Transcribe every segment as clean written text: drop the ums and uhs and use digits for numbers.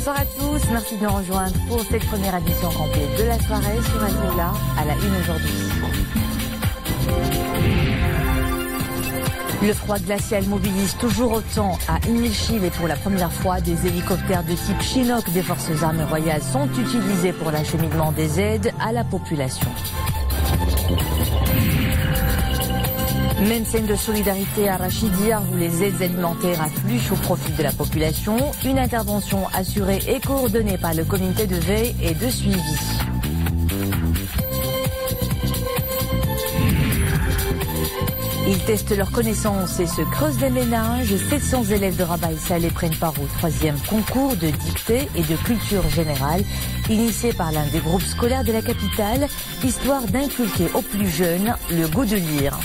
Bonsoir à tous, merci de nous rejoindre pour cette première édition complète de la soirée sur Al-Oula, à la une aujourd'hui. Le froid glacial mobilise toujours autant à Imilchil et pour la première fois, des hélicoptères de type Chinook des forces armées royales sont utilisés pour l'acheminement des aides à la population. Même scène de solidarité à Rachidia où les aides alimentaires affluent au profit de la population. Une intervention assurée et coordonnée par le comité de veille et de suivi. Ils testent leurs connaissances et se creusent les méninges. 700 élèves de Rabat El Saleh prennent part au 3e concours de dictée et de culture générale, initié par l'un des groupes scolaires de la capitale, histoire d'inculquer aux plus jeunes le goût de lire.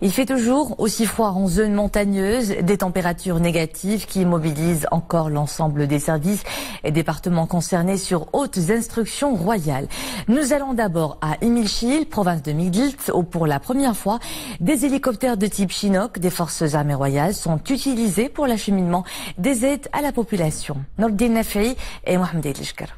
Il fait toujours aussi froid en zone montagneuse, des températures négatives qui mobilisent encore l'ensemble des services et départements concernés sur hautes instructions royales. Nous allons d'abord à Imilchil, province de Midelt, où pour la première fois, des hélicoptères de type Chinook des forces armées royales sont utilisés pour l'acheminement des aides à la population. Nordin Nafei et Mohamed El Jkar.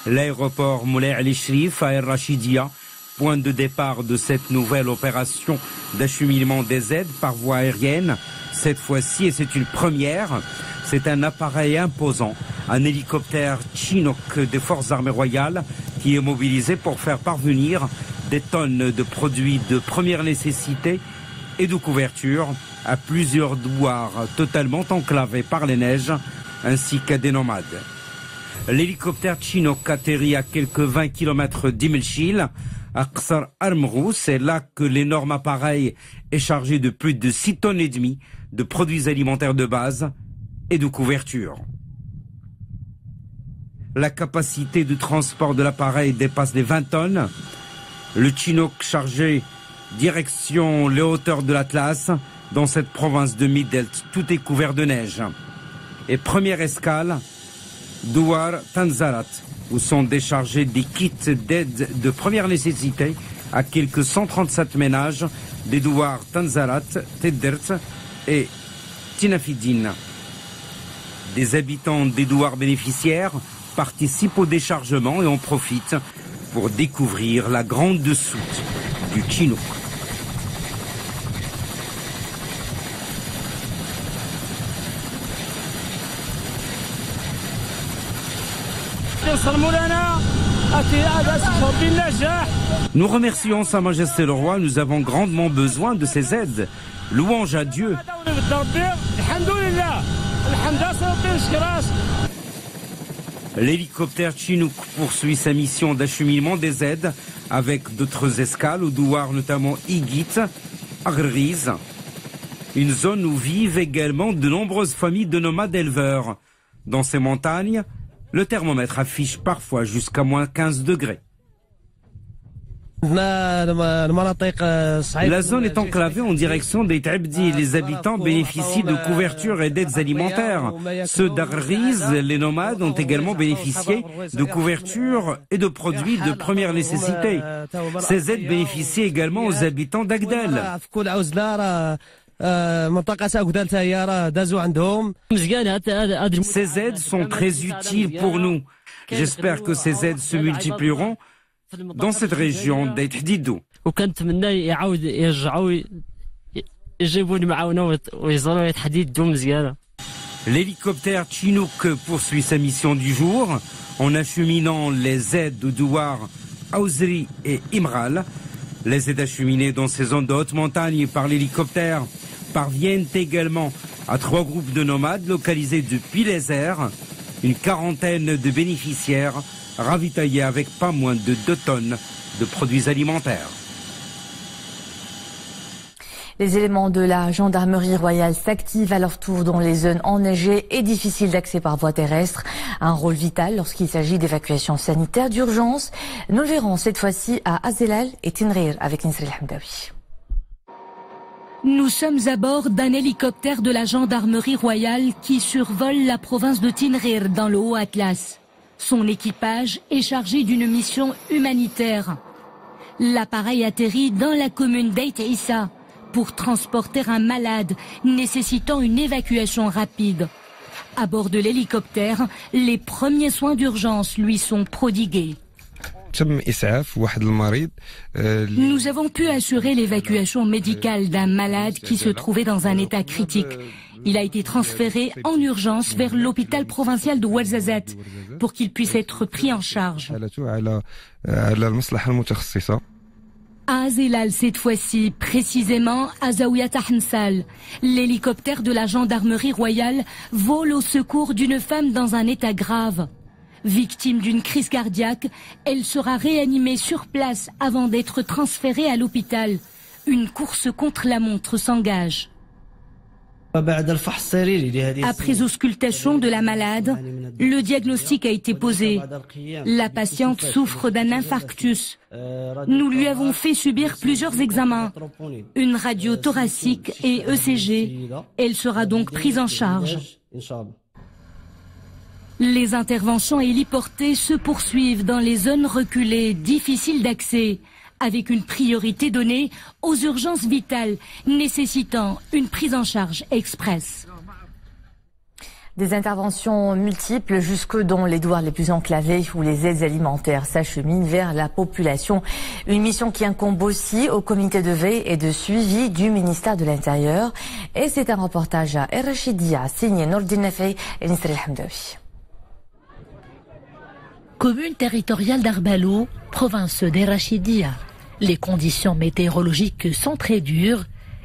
L'aéroport Moulay Ali Shrif à El Rachidia, point de départ de cette nouvelle opération d'acheminement des aides par voie aérienne. Cette fois-ci, et c'est une première, c'est un appareil imposant, un hélicoptère Chinook des forces armées royales qui est mobilisé pour faire parvenir des tonnes de produits de première nécessité et de couverture à plusieurs douars totalement enclavés par les neiges ainsi qu'à des nomades. L'hélicoptère Chinook atterrit à quelques 20 km d'Imilchil, à Qsar Armrou, c'est là que l'énorme appareil est chargé de plus de 6 tonnes et demie de produits alimentaires de base et de couverture. La capacité de transport de l'appareil dépasse les 20 tonnes. Le Chinook chargé direction les hauteurs de l'Atlas, dans cette province de Midelt, tout est couvert de neige. Et première escale, Douar Tanzarat, où sont déchargés des kits d'aide de première nécessité à quelques 137 ménages des douars Tanzarat, Teddert et Tinafidine. Des habitants des douars bénéficiaires participent au déchargement et en profitent pour découvrir la grande soute du Chinook. Nous remercions Sa Majesté le Roi, nous avons grandement besoin de ces aides. Louange à Dieu. L'hélicoptère Chinook poursuit sa mission d'acheminement des aides avec d'autres escales au douar notamment Igit, Agrriz, une zone où vivent également de nombreuses familles de nomades éleveurs. Dans ces montagnes, le thermomètre affiche parfois jusqu'à moins 15 degrés. La zone est enclavée en direction des Trebdi. Les habitants bénéficient de couverture et d'aides alimentaires. Ceux d'Arriz, les nomades, ont également bénéficié de couverture et de produits de première nécessité. Ces aides bénéficient également aux habitants d'Agdel. Ces aides sont très utiles pour nous. J'espère que ces aides se multiplieront dans cette région d'Aït-Didou. L'hélicoptère Chinook poursuit sa mission du jour en acheminant les aides de douar Aouzri et Imral. Les aides acheminées dans ces zones de haute montagne par l'hélicoptère parviennent également à 3 groupes de nomades localisés depuis les airs. Une quarantaine de bénéficiaires ravitaillés avec pas moins de 2 tonnes de produits alimentaires. Les éléments de la gendarmerie royale s'activent à leur tour dans les zones enneigées et difficiles d'accès par voie terrestre. Un rôle vital lorsqu'il s'agit d'évacuation sanitaire d'urgence. Nous le verrons cette fois-ci à Azelal et Tinrir avec Nisri Hamdawi. Nous sommes à bord d'un hélicoptère de la gendarmerie royale qui survole la province de Tinrir dans le Haut-Atlas. Son équipage est chargé d'une mission humanitaire. L'appareil atterrit dans la commune d'Aït Issa, pour transporter un malade nécessitant une évacuation rapide. À bord de l'hélicoptère, les premiers soins d'urgence lui sont prodigués. Nous avons pu assurer l'évacuation médicale d'un malade qui se trouvait dans un état critique. Il a été transféré en urgence vers l'hôpital provincial de Ouarzazate pour qu'il puisse être pris en charge. À Azilal, cette fois-ci, précisément à Zaouia Tahnsal, l'hélicoptère de la gendarmerie royale vole au secours d'une femme dans un état grave. Victime d'une crise cardiaque, elle sera réanimée sur place avant d'être transférée à l'hôpital. Une course contre la montre s'engage. Après auscultation de la malade, le diagnostic a été posé. La patiente souffre d'un infarctus. Nous lui avons fait subir plusieurs examens, une radio thoracique et ECG. Elle sera donc prise en charge. Les interventions héliportées se poursuivent dans les zones reculées, difficiles d'accès, avec une priorité donnée aux urgences vitales nécessitant une prise en charge express. Des interventions multiples jusque dans les douars les plus enclavés où les aides alimentaires s'acheminent vers la population. Une mission qui incombe aussi au comité de veille et de suivi du ministère de l'Intérieur. Et c'est un reportage à Rachidia signé Nordin Nafei et Nisri El-Hamdawi. Commune territoriale d'Arbalou, province d'Erachidia. Les conditions météorologiques sont très dures.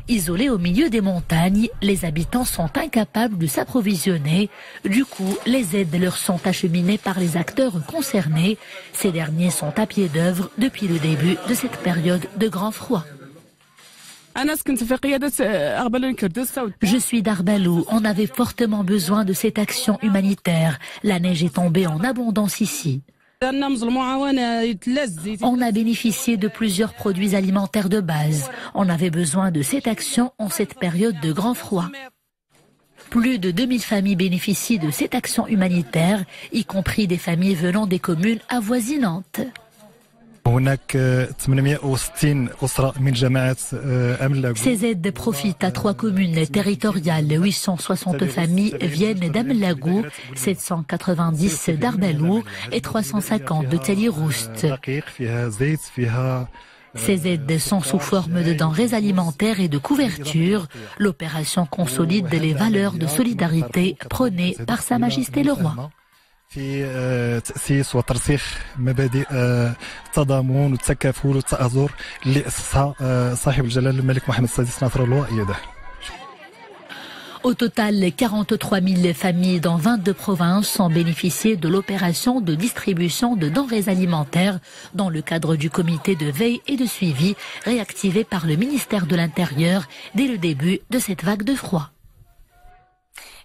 Isolés au milieu des montagnes, les habitants sont incapables de s'approvisionner. Du coup, les aides leur sont acheminées par les acteurs concernés. Ces derniers sont à pied d'œuvre depuis le début de cette période de grand froid. Je suis d'Arbalou. On avait fortement besoin de cette action humanitaire. La neige est tombée en abondance ici. On a bénéficié de plusieurs produits alimentaires de base. On avait besoin de cette action en cette période de grand froid. Plus de 2000 familles bénéficient de cette action humanitaire, y compris des familles venant des communes avoisinantes. Ces aides profitent à 3 communes territoriales. 860 familles viennent d'Amlagou, 790 d'Arbalou et 350 de Teliroust. Ces aides sont sous forme de denrées alimentaires et de couvertures. L'opération consolide les valeurs de solidarité prônées par Sa Majesté le Roi. في تأسيس وترسيخ مبادئ التضامن والتكافل والتآزر اللي أسسها صاحب الجلالة الملك محمد السادس ناصر الله وأيده. Au total, 43 000 familles dans 22 provinces ont bénéficié de l'opération de distribution de denrées alimentaires dans le cadre du comité de veille et de suivi réactivé par le ministère de l'Intérieur dès le début de cette vague de froid.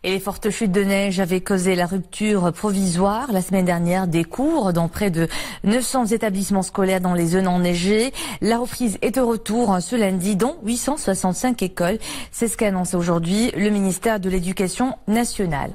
Et les fortes chutes de neige avaient causé la rupture provisoire la semaine dernière des cours dans près de 900 établissements scolaires dans les zones enneigées. La reprise est de retour ce lundi, dont 865 écoles. C'est ce qu'a annoncé aujourd'hui le ministère de l'Éducation nationale.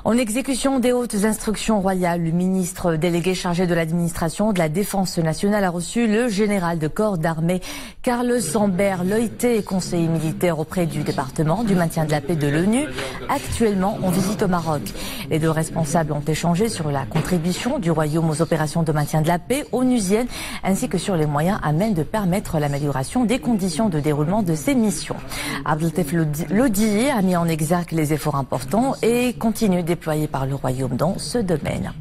En exécution des hautes instructions royales, le ministre délégué chargé de l'administration de la Défense nationale a reçu le général de corps d'armée Carlos Zambert Loité, conseiller militaire auprès du département du maintien de la paix de l'ONU, actuellement en visite au Maroc. Les deux responsables ont échangé sur la contribution du royaume aux opérations de maintien de la paix onusiennes, ainsi que sur les moyens à même de permettre l'amélioration des conditions de déroulement de ces missions. Abdeltef Lodi a mis en exergue les efforts importants et continue déployés par le royaume dans ce domaine.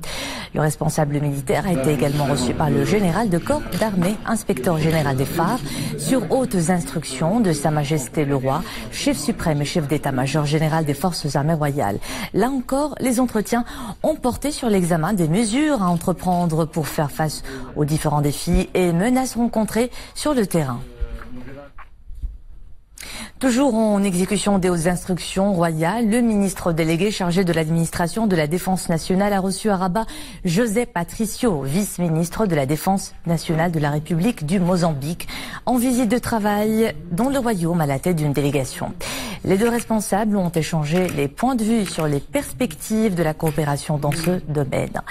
Le responsable militaire a été également reçu par le général de corps d'armée, inspecteur général des phares, sur hautes instructions de Sa Majesté le Roi, chef suprême et chef d'état-major général des forces armées royales. Là encore, les entretiens ont porté sur l'examen des mesures à entreprendre pour faire face aux différents défis et menaces rencontrées sur le terrain. Toujours en exécution des hautes instructions royales, le ministre délégué chargé de l'administration de la Défense nationale a reçu à Rabat José Patricio, vice-ministre de la Défense nationale de la République du Mozambique, en visite de travail dans le royaume à la tête d'une délégation. Les deux responsables ont échangé les points de vue sur les perspectives de la coopération dans ce domaine.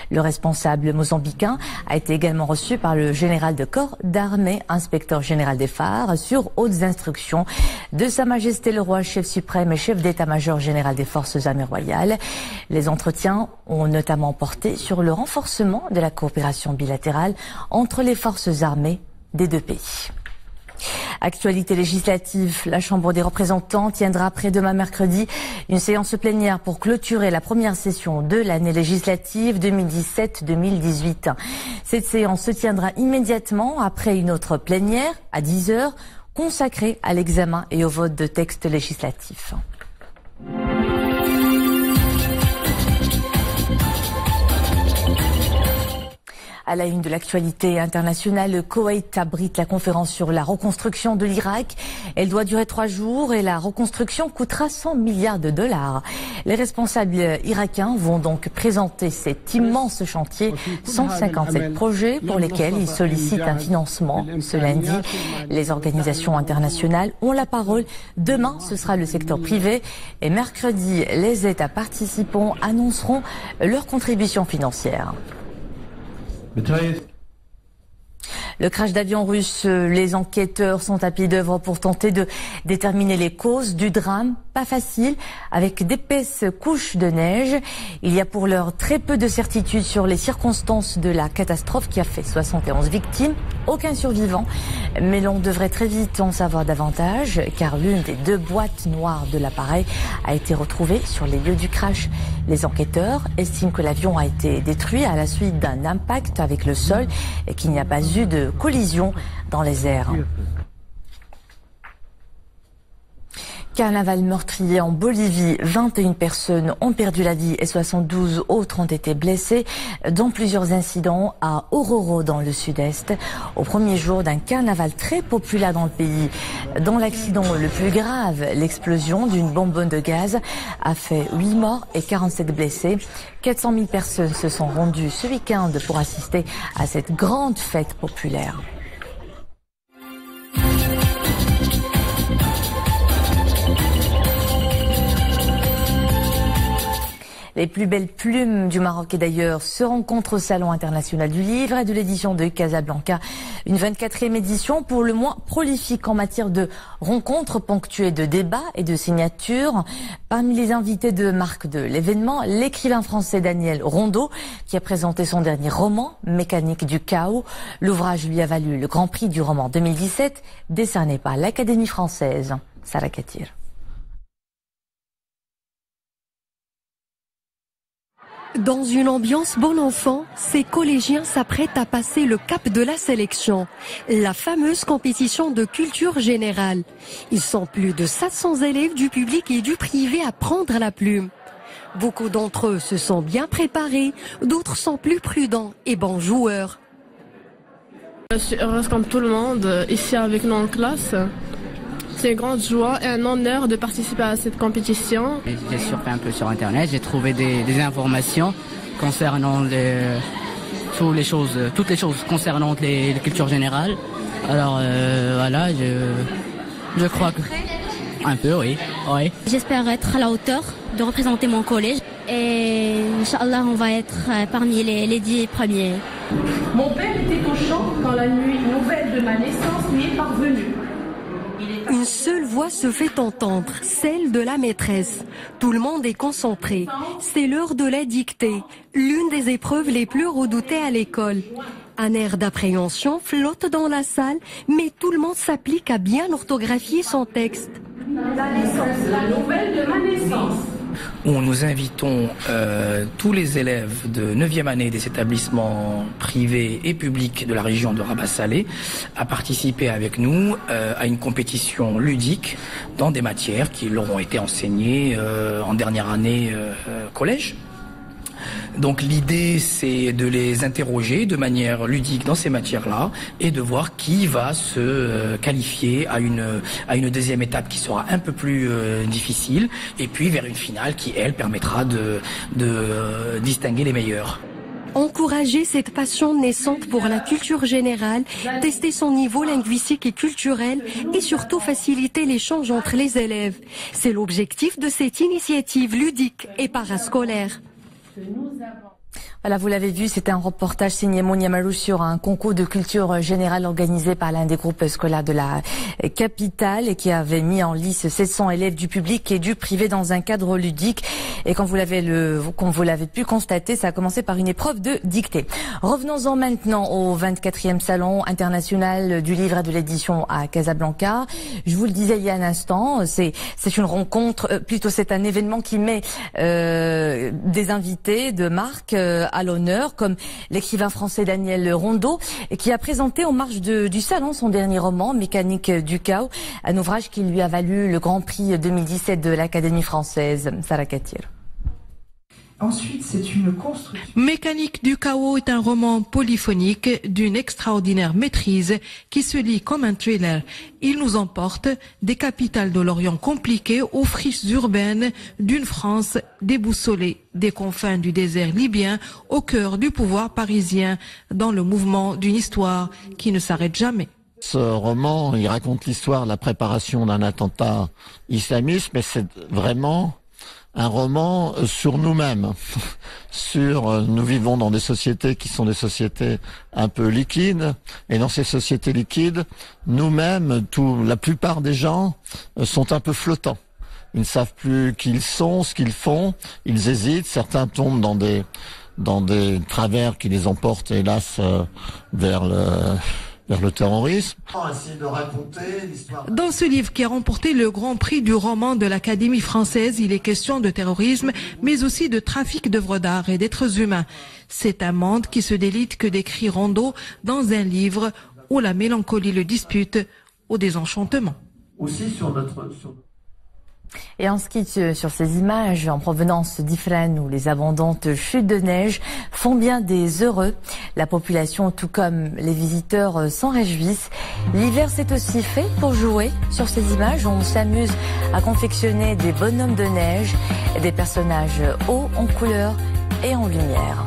Le responsable mozambicain a été également reçu par le général de corps d'armée, inspecteur général des phares, sur hautes instructions de Sa Majesté le Roi, chef suprême et chef d'état-major général des forces armées royales. Les entretiens ont notamment porté sur le renforcement de la coopération bilatérale entre les forces armées des deux pays. Actualité législative, la Chambre des représentants tiendra après-demain mercredi une séance plénière pour clôturer la première session de l'année législative 2017-2018. Cette séance se tiendra immédiatement après une autre plénière à 10h consacrée à l'examen et au vote de textes législatifs. À la une de l'actualité internationale, le Koweït abrite la conférence sur la reconstruction de l'Irak. Elle doit durer 3 jours et la reconstruction coûtera 100 milliards de dollars. Les responsables irakiens vont donc présenter cet immense chantier, 157 projets pour lesquels ils sollicitent un financement. Ce lundi, les organisations internationales ont la parole. Demain, ce sera le secteur privé et mercredi, les États participants annonceront leur contribution financière. Le crash d'avion russe, les enquêteurs sont à pied d'œuvre pour tenter de déterminer les causes du drame. Pas facile, avec d'épaisses couches de neige. Il y a pour l'heure très peu de certitudes sur les circonstances de la catastrophe qui a fait 71 victimes. Aucun survivant, mais l'on devrait très vite en savoir davantage, car l'une des 2 boîtes noires de l'appareil a été retrouvée sur les lieux du crash. Les enquêteurs estiment que l'avion a été détruit à la suite d'un impact avec le sol et qu'il n'y a pas eu de collision dans les airs. Carnaval meurtrier en Bolivie, 21 personnes ont perdu la vie et 72 autres ont été blessées dans plusieurs incidents à Oruro dans le sud-est, au premier jour d'un carnaval très populaire dans le pays. Dans l'accident le plus grave, l'explosion d'une bonbonne de gaz a fait 8 morts et 47 blessés. 400 000 personnes se sont rendues ce week-end pour assister à cette grande fête populaire. Les plus belles plumes du Maroc et d'ailleurs se rencontrent au Salon international du livre et de l'édition de Casablanca. Une 24e édition pour le moins prolifique en matière de rencontres ponctuées de débats et de signatures. Parmi les invités de marque de l'événement, l'écrivain français Daniel Rondeau qui a présenté son dernier roman, Mécanique du chaos. L'ouvrage lui a valu le Grand Prix du roman 2017 décerné par l'Académie française. Sarah Katir. Dans une ambiance bon enfant, ces collégiens s'apprêtent à passer le cap de la sélection, la fameuse compétition de culture générale. Ils sont plus de 700 élèves du public et du privé à prendre la plume. Beaucoup d'entre eux se sont bien préparés, d'autres sont plus prudents et bons joueurs. Je suis heureuse comme tout le monde ici avec nous en classe. C'est une grande joie et un honneur de participer à cette compétition. J'ai surfé un peu sur Internet, j'ai trouvé des informations concernant toutes les choses concernant les cultures générales. Alors voilà, je crois que... Un peu, oui. J'espère être à la hauteur de représenter mon collège et Inch'Allah on va être parmi les 10 premiers. Mon père était au champ quand la nuit nouvelle de ma naissance lui est parvenue. Une seule voix se fait entendre, celle de la maîtresse. Tout le monde est concentré. C'est l'heure de la dictée, l'une des épreuves les plus redoutées à l'école. Un air d'appréhension flotte dans la salle, mais tout le monde s'applique à bien orthographier son texte. La nouvelle de ma naissance. Où nous invitons tous les élèves de 9e année des établissements privés et publics de la région de Rabat-Salé à participer avec nous à une compétition ludique dans des matières qui leur ont été enseignées en dernière année collège. Donc l'idée c'est de les interroger de manière ludique dans ces matières-là et de voir qui va se qualifier à une deuxième étape qui sera un peu plus difficile et puis vers une finale qui elle permettra de distinguer les meilleurs. Encourager cette passion naissante pour la culture générale, tester son niveau linguistique et culturel et surtout faciliter l'échange entre les élèves. C'est l'objectif de cette initiative ludique et parascolaire. Voilà, vous l'avez vu, c'était un reportage signé Monia Marou sur un concours de culture générale organisé par l'un des groupes scolaires de la capitale et qui avait mis en lice 700 élèves du public et du privé dans un cadre ludique. Et comme vous l'avez pu constater, ça a commencé par une épreuve de dictée. Revenons-en maintenant au 24e Salon international du livre et de l'édition à Casablanca. Je vous le disais il y a un instant, c'est une rencontre, plutôt c'est un événement qui met des invités de marque à l'honneur, comme l'écrivain français Daniel Rondeau, qui a présenté en marge du salon son dernier roman, Mécanique du chaos, un ouvrage qui lui a valu le Grand Prix 2017 de l'Académie française. Sarah Katir. Ensuite, c'est une construction. Mécanique du chaos est un roman polyphonique d'une extraordinaire maîtrise qui se lit comme un thriller. Il nous emporte des capitales de l'Orient compliquées aux friches urbaines d'une France déboussolée, des confins du désert libyen au cœur du pouvoir parisien, dans le mouvement d'une histoire qui ne s'arrête jamais. Ce roman, il raconte l'histoire de la préparation d'un attentat islamiste, mais c'est vraiment un roman sur nous-mêmes, nous vivons dans des sociétés qui sont des sociétés un peu liquides, et dans ces sociétés liquides, nous-mêmes, la plupart des gens sont un peu flottants. Ils ne savent plus qui ils sont, ce qu'ils font, ils hésitent, certains tombent dans des travers qui les emportent, hélas, vers le terrorisme. Dans ce livre qui a remporté le Grand Prix du roman de l'Académie française, il est question de terrorisme, mais aussi de trafic d'œuvres d'art et d'êtres humains. C'est un monde qui se délite que décrit Rondeau dans un livre où la mélancolie le dispute au désenchantement. Aussi Et on se quitte sur ces images en provenance d'Ifrane où les abondantes chutes de neige font bien des heureux. La population, tout comme les visiteurs, s'en réjouissent. L'hiver s'est aussi fait pour jouer sur ces images. On s'amuse à confectionner des bonhommes de neige, des personnages hauts en couleur et en lumière.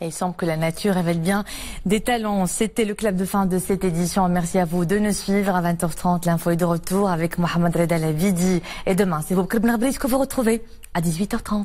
Il semble que la nature révèle bien des talents. C'était le clap de fin de cette édition. Merci à vous de nous suivre. À 20h30, l'info est de retour avec Mohamed Reda Lavidi. Et demain, c'est Boubkir Ben Abriz que vous retrouvez à 18h30.